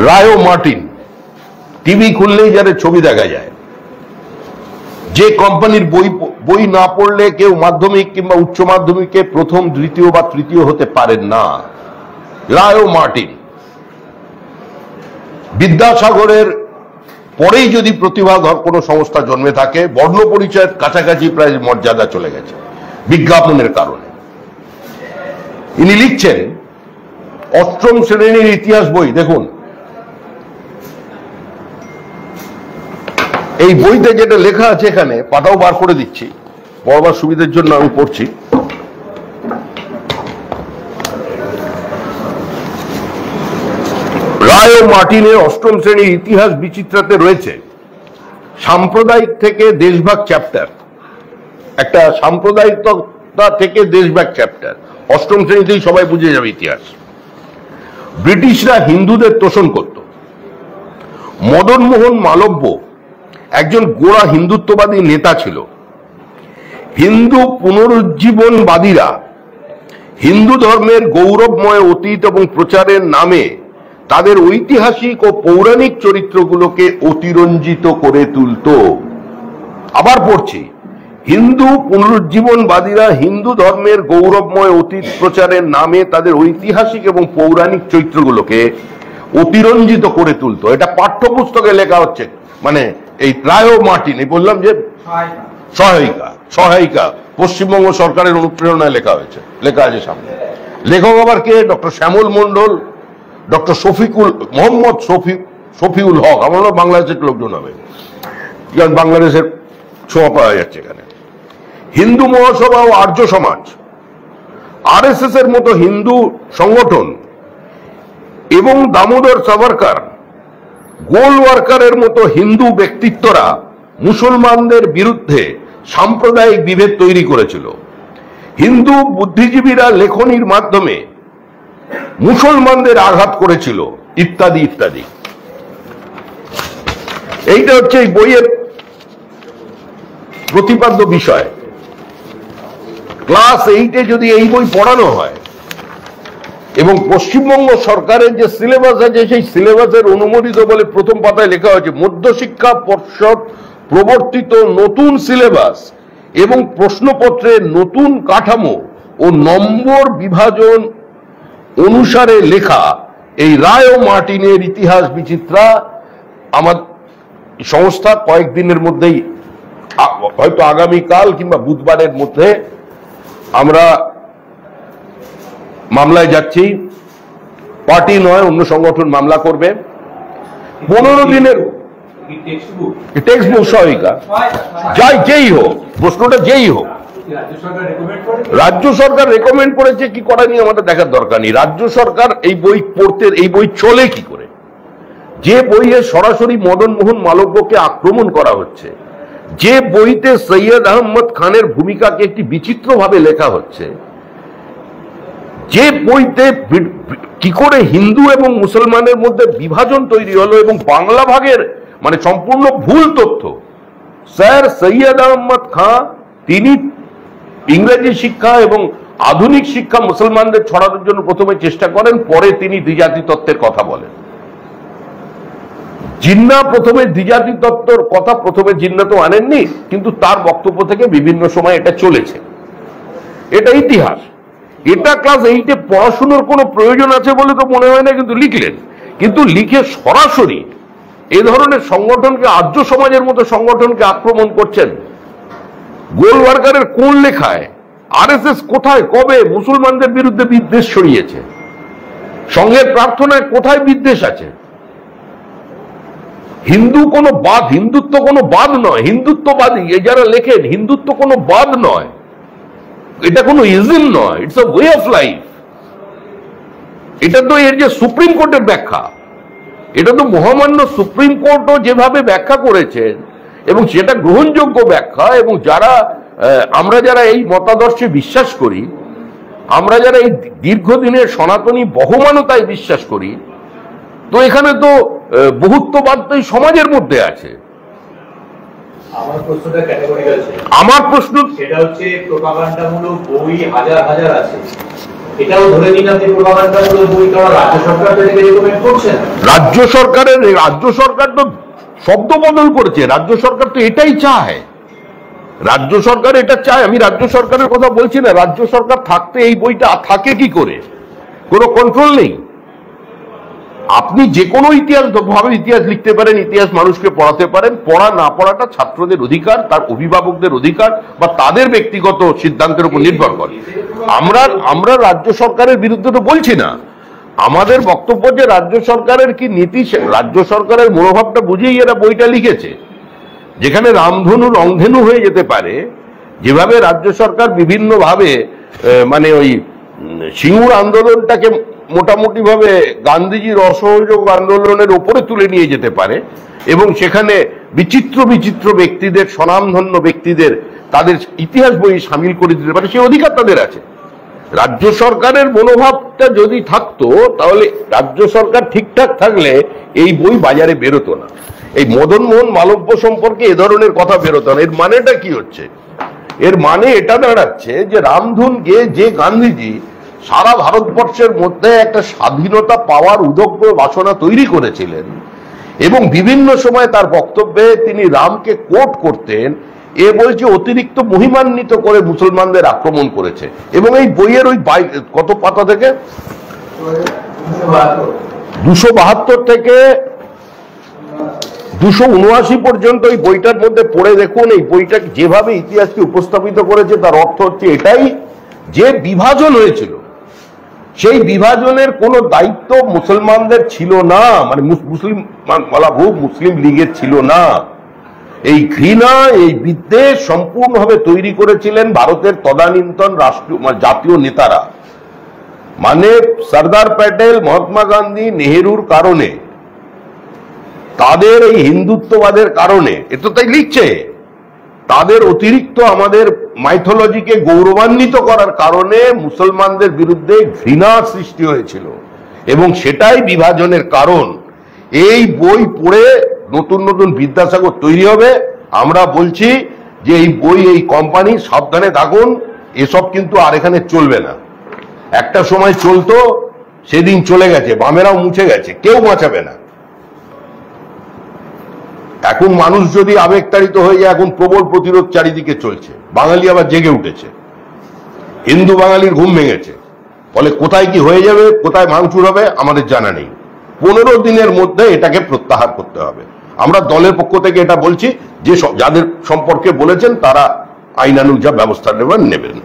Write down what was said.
Rayo Martin, TV খুললেই যারা ছবি দেখা যায়, যে কোম্পানির বই না পড়লে কেউ মাধ্যমিক কিংবা উচ্চ মাধ্যমিকে প্রথম, দ্বিতীয় বা তৃতীয় হতে পারেন না। রায়ো মার্টিন বিদ্যাসাগরের পরেই যদি প্রতিভাধর কোনো সংস্থা জন্মে থাকে, বর্ণ পরিচয়ের কাছাকাছি প্রায় মর্যাদা চলে গেছে বিজ্ঞাপনের কারণে। ইনি লিখছেন অষ্টম শ্রেণীর ইতিহাস বই। দেখুন এই বইতে যেটা লেখা আছে, এখানে পাতাও বার করে দিচ্ছি পড়বার সুবিধার জন্য আমি পড়ছি। রায়ো মার্টিনের অষ্টম শ্রেণীর ইতিহাস বিচিত্রাতে রয়েছে সাম্প্রদায়িক থেকে দেশভাগ চ্যাপ্টার, একটা সাম্প্রদায়িকতা থেকে দেশভাগ চ্যাপ্টার। অষ্টম শ্রেণীতেই সবাই বুঝে যাবে ইতিহাস। ব্রিটিশরা হিন্দুদের তোষণ করত। মদন মোহন মালব্য একজন গোঁড়া হিন্দুত্ববাদী নেতা ছিল। হিন্দু পুনরুজ্জীবনবাদীরা হিন্দু ধর্মের গৌরবময় অতীত এবং প্রচারের নামে তাদের ঐতিহাসিক ও পৌরাণিক চরিত্রগুলোকে অতিরঞ্জিত করে তুলত। আবার পড়ছি, হিন্দু পুনরুজ্জীবনবাদীরা হিন্দু ধর্মের গৌরবময় অতীত প্রচারের নামে তাদের ঐতিহাসিক এবং পৌরাণিক চরিত্রগুলোকে অতিরঞ্জিত করে তুলত। এটা পাঠ্যপুস্তকে লেখা হচ্ছে, মানে এই রায়ো মার্টিন, এই বললাম যে সহায়িকা পশ্চিমবঙ্গ সরকারের অনুপ্রেরণায় লেখা হয়েছে, লেখা আছে সামনে। লেখক আবার কে? ডক্টর শ্যামল মন্ডল, ডক্টর মোহাম্মদ শফিউল হক। আমার বাংলাদেশের লোকজন হবে, কারণ বাংলাদেশের ছোঁয়া পাওয়া যাচ্ছে এখানে। হিন্দু মহাসভা ও আর্য সমাজ, আরএসএস এর মতো হিন্দু সংগঠন এবং দামোদর সাভারকার, গোলওয়ার্কারের মতো হিন্দু ব্যক্তিত্বরা মুসলমানদের বিরুদ্ধে সাম্প্রদায়িক বিভেদ তৈরি করেছিল। হিন্দু বুদ্ধিজীবীরা লেখনির মাধ্যমে মুসলমানদের আঘাত করেছিল, ইত্যাদি ইত্যাদি। এইটা হচ্ছে এই বইয়ের প্রতিপাদ্য বিষয়। ক্লাস 8-এ যদি এই বই পড়ানো হয় এবং পশ্চিমবঙ্গ সরকারের যে সিলেবাস আছে সেই সিলেবাসের অনুমোদিত বলে প্রথম পাতায় লেখা হয়েছে, মধ্যশিক্ষা পর্ষদ প্রবর্তিত নতুন সিলেবাস এবং প্রশ্নপত্রের নতুন কাঠামো ও নম্বর বিভাজন অনুসারে লেখা এই রায়ো মার্টিনের ইতিহাস বিচিত্রা আমার সংস্থা কয়েকদিনের মধ্যেই, হয়তো আগামীকাল কিংবা বুধবারের মধ্যে আমরা মামলায় যাচ্ছি। পার্টি নয়, অন্য সংগঠন মামলা করবে। 15 দিনের টেক্সট বুক সহায়িকা, যেই হোক, প্রশ্নটা যেই হোক। রাজ্য সরকার রেকমেন্ড করেছে কি করা নিয়ে আমাদের দেখার দরকার নেই। রাজ্য সরকার এই বই পড়তে, এই বই চলে কি করে? যে বইয়ে সরাসরি মদন মোহন মালব্যকে আক্রমণ করা হচ্ছে, যে বইতে সৈয়দ আহমদ খানের ভূমিকাকে একটি বিচিত্র ভাবে লেখা হচ্ছে, যে বইতে কি করে হিন্দু এবং মুসলমানের মধ্যে বিভাজন তৈরি হলো এবং বাংলা ভাগের মানে সম্পূর্ণ ভুল তথ্য। স্যার সৈয়দ আহমদ খান তিনি ইংরেজি শিক্ষা এবং আধুনিক শিক্ষা মুসলমানদের ছড়ানোর জন্য প্রথমে চেষ্টা করেন, পরে তিনি দ্বিজাতি তত্ত্বের কথা বলেন। জিন্না প্রথমে দ্বিজাতি তত্ত্বর কথা প্রথমে জিন্না তো আনেননি, কিন্তু তার বক্তব্য থেকে বিভিন্ন সময় এটা চলেছে। এটা ইতিহাস। এটা ক্লাস 8-এ পড়াশোনার কোনো প্রয়োজন আছে বলে তো মনে হয় না, কিন্তু লিখলেন। কিন্তু লিখে সরাসরি এ ধরনের সংগঠনকে, আর্য সমাজের মতো সংগঠনকে আক্রমণ করছেন। গোলওয়ার্কারের কোন লেখায় আরএসএস কোথায় কবে মুসলমানদের বিরুদ্ধে বিদ্বেষ ছড়িয়েছে? সংঘের প্রার্থনায় কোথায় বিদ্বেষ আছে? হিন্দু কোনো বাদ, হিন্দুত্ব কোনো বাদ নয়। হিন্দুত্ববাদী যারা লেখেন, হিন্দুত্ব কোনো বাদ নয়, এটা কোনো ইজম নয়, it's a way of life. এটা তো এর যে সুপ্রিম কোর্টের ব্যাখ্যা, এটা তো মহামান্য সুপ্রিম কোর্টও যেভাবে ব্যাখ্যা করেছেন এবং সেটা গ্রহণযোগ্য ব্যাখ্যা। এবং যারা আমরা যারা এই মতাদর্শে বিশ্বাস করি, আমরা যারা এই দীর্ঘদিনের সনাতনী বহমানতায় বিশ্বাস করি, তো এখানে তো বহুত্ববাদ তো এই সমাজের মধ্যে আছে। আমার প্রশ্নটা ক্যাটাগরিক্যাল ছিল। আমার প্রশ্ন সেটা হচ্ছে প্রোপাগান্ডামূলক বই হাজার হাজার আছে, এটাও ধরে নিন আপনি প্রোপাগান্ডামূলক বই, কারণ রাজ্য সরকার তো এটাকে রেকমেন্ড করছে না। রাজ্য সরকার তো শব্দ বদল করেছে। রাজ্য সরকার তো এটাই চায়, রাজ্য সরকার এটা চায়। আমি রাজ্য সরকারের কথা বলছি না। রাজ্য সরকার থাকতে এই বইটা থাকে কি করে? কোনো কন্ট্রোল নেই। আপনি যে কোনো ইতিহাস লিখতে পারেন, ইতিহাস মানুষকে পড়াতে পারেন। পড়া না পড়াটা ছাত্রদের অধিকার, তার অভিভাবকদের অধিকার বা তাদের ব্যক্তিগত সিদ্ধান্তের উপর নির্ভর করে। আমরা রাজ্য সরকারের বিরুদ্ধে তো বলছি না। আমাদের বক্তব্য যে রাজ্য সরকারের কি নীতি, রাজ্য সরকারের মনোভাবটা বুঝেই এরা বইটা লিখেছে। যেখানে রামধনু রংধেনু হয়ে যেতে পারে, যেভাবে রাজ্য সরকার বিভিন্ন ভাবে মানে ওই সিঙ্গুর আন্দোলনটাকে মোটামুটি ভাবে গান্ধীজির অসহযোগ আন্দোলনের উপরে তুলে নিয়ে যেতে পারে এবং সেখানে বিচিত্র বিচিত্র ব্যক্তিদের, স্বনামধন্য ব্যক্তিদের তাদের ইতিহাস বই সামিল করে দিতে পারে, সে অধিকার তাদের আছে। রাজ্য সরকারের মনোভাবটা যদি থাকতো, তাহলে রাজ্য সরকার ঠিকঠাক থাকলে এই বই বাজারে বেরোতো না। এই মদন মোহন মালব্য সম্পর্কে এ ধরনের কথা বেরোতো না। এর মানেটা কি হচ্ছে? এর মানে এটা দাঁড়াচ্ছে যে রামধুনকে যে গান্ধীজি সারা ভারতবর্ষের মধ্যে একটা স্বাধীনতা পাওয়ার উদগ্র বাসনা তৈরি করেছিলেন এবং বিভিন্ন সময় তার বক্তব্যে তিনি রামকে কোট করতেন, এ বলছে অতিরিক্ত মহিমান্বিত করে মুসলমানদের আক্রমণ করেছে। এবং এই বইয়ের ওই কত পাতা থেকে 272 থেকে 279 পর্যন্ত এই বইটার মধ্যে পড়ে দেখুন। এই বইটা যেভাবে ইতিহাসকে উপস্থাপিত করেছে তার অর্থ হচ্ছে এটাই যে বিভাজন হয়েছিল, সেই বিভাজনের কোনো দায়িত্ব মুসলমানদের ছিল না, মানে মুসলিম লীগের ছিল না। এই ঘৃণা, এই বিদ্বেষ সম্পূর্ণভাবে তৈরি করেছিলেন ভারতের তদানীন্তন রাষ্ট্রীয় জাতীয় নেতারা, মানে সর্দার প্যাটেল, মহাত্মা গান্ধী, নেহেরুর কারণে, তাদের এই হিন্দুত্ববাদের কারণে। এ তো তাই লিখছে, তাদের অতিরিক্ত আমাদের মাইথোলজিকে গৌরবান্বিত করার কারণে মুসলমানদের বিরুদ্ধে ঘৃণা সৃষ্টি হয়েছিল এবং সেটাই বিভাজনের কারণ। এই বই পড়ে নতুন নতুন বিদ্যাসাগর তৈরি হবে। আমরা বলছি যে এই বই, এই কোম্পানি সাবধানে থাকুন, এসব কিন্তু আর এখানে চলবে না। একটা সময় চলতো, সেদিন চলে গেছে, বামেরাও মুছে গেছে, কেউ বাঁচাবে না। এখন মানুষ যদি আবেগতাড়িত হয়ে যায়, এখন প্রবল প্রতিরোধ চারিদিকে চলছে। বাঙালি আবার জেগে উঠেছে, হিন্দু বাঙালির ঘুম ভেঙেছে। ফলে কোথায় কি হয়ে যাবে, কোথায় ভাঙচুর হবে আমাদের জানা নেই। 15 দিনের মধ্যে এটাকে প্রত্যাহার করতে হবে। আমরা দলের পক্ষ থেকে এটা বলছি যে যাদের সম্পর্কে বলেছেন তারা আইনানুগ যা ব্যবস্থা নেবেন।